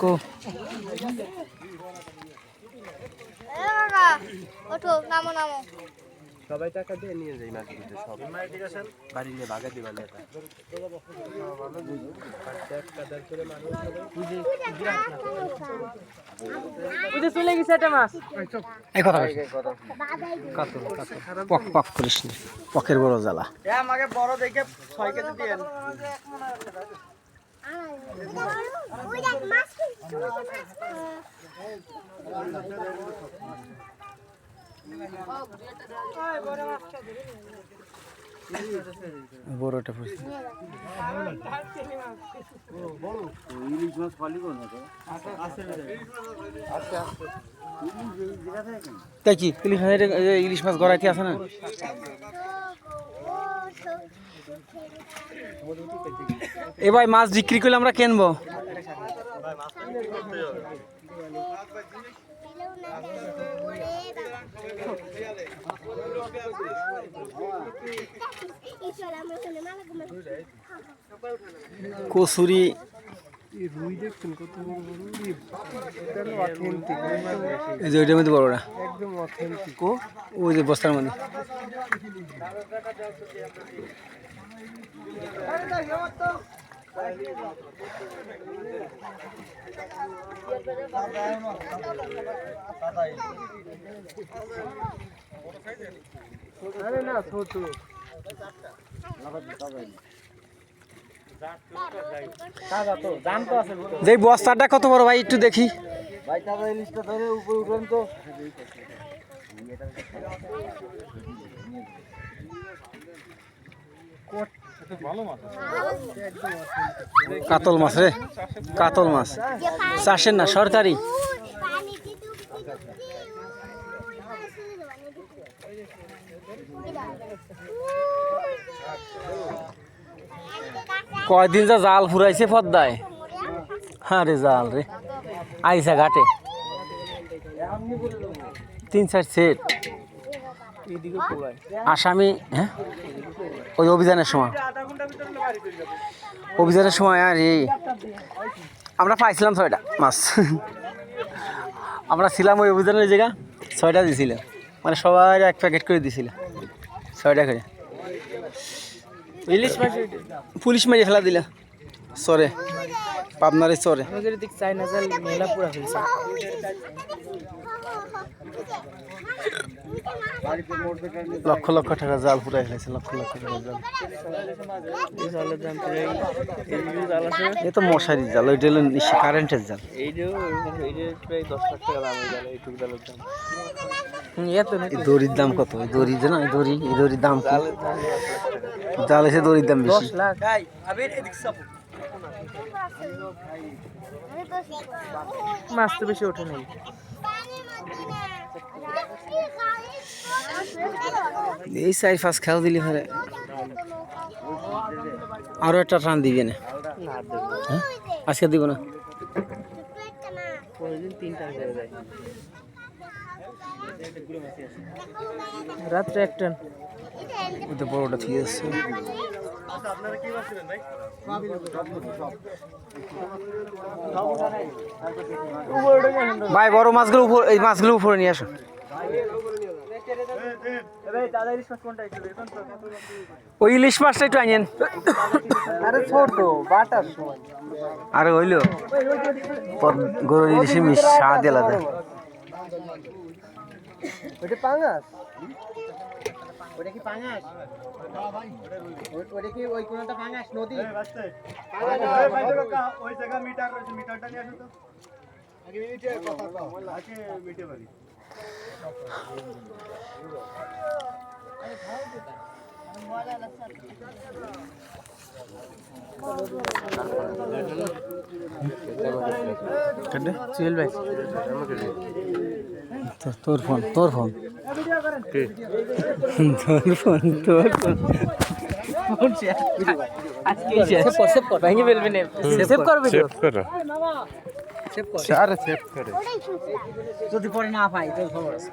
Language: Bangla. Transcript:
কো ওঠো নামো নামো সবাই টাকা দিয়ে নিয়ে যাই মাছগুলো সব ঠিক আছে বাড়ি নিয়ে ভাগে দিবেন এটা বুঝে চলে গেছে এটা মাছ এই কথা কাতল পক পক করিস না পকের বড় জ্বালা আমাকে বড় দেখে 6 কেজি দিয়েন ওই দেখ মাছ বড়টা পড়ছে ইলিশ মাছ পালি কোন আছে তাই কি ইলিশ মাছ গড়াইতে আছে না এ ভাই মাছ বিক্রি করলে আমরা কিনবো কসুরি রুই দেখছেন কত বড় বড় এটা হলো অথেন্টিক এই যে ওইটার মধ্যে বড়রা একদম অথেন্টিক ওই যে বস্তার মধ্যে আরে না ছোট যে বস্তাটা কত বড় ভাই একটু দেখি ভাই তাহলে ইলিশটা ধরে উপরে উঠেন তো কাতল মাছ রে কাতল মাছ চাষের না সরকারি কয়দিন যা জাল ফুরাইছে পদ্মায় হ্যাঁ রে জাল রে আইসা ঘাটে 3-4 সেট আসামি হ্যাঁ ওই অভিযানের সময় আর এই আমরা পাইছিলাম 6টা মাছ আমরা ছিলাম ওই অভিযানের জায়গা 6টা দিয়েছিলাম মানে সবাই এক প্যাকেট করে দিয়েছিল 6টা করে ইলিশ মাছ পুলিশ মেরে ফেলা দিলা সরে পাবনারে সরে আমাদের দিক চাইনা জাল মেলা পুরা ফেলছে লক্ষ লক্ষ টাকা জাল পুরাই ফেলেছে লক্ষ লক্ষ টাকা জাল এই জালের দাম প্রায় এই জাল আছে এ তো মশারির জাল ওইটা হলো কারেন্টের জাল এই যে প্রায় 10 লাখ টাকা দাম এই জাল এইটুকু জালের দাম এই দড়ির দাম কত এই দড়ি যে না এই দড়ির দাম কি জাল এসে দড়ির দাম বেশি 10 লাখ আবির এদিক সব মাছ তো বেশি ওঠে নাই এই 4-5 খেলা দিলি ফেরে আরো একটা টান দিবি না হ্যাঁ আজকে দিব না প্রতিদিন 3টা করে যায় রাত্রে এক টান ওই তো বড়টা ঠিক আছে আপনারা কি করছিলেন ভাই ভাই বড় মাছগুলো উপর এই মাছগুলো উপরে নিয়ে আসো ওই ইলিশ মাছটা একটু আনেন আরে ছোট বাটার সময় আরে হইলো গরু ইলিশে মিশ স্বাদ আলাদা ওটা পাঙাশ ওটা কি পাঙাশ ওটা কি ওই কোনটা পাঙাশ নদী ওই জায়গা মিটার রয়েছে মিটারটা নিয়ে আসো তো আগে মিটার কথা কও আগে মিটে বাড়ি আরে খাও তো মজা লাগছে কেডে চল ভাই তোর ফোন তোর ফোন সেভ কর ভেঙে ফেলবি না সেভ করবে তো সেভ কর আরে সেভ করে যদি পরে না পাই তো খবর আছে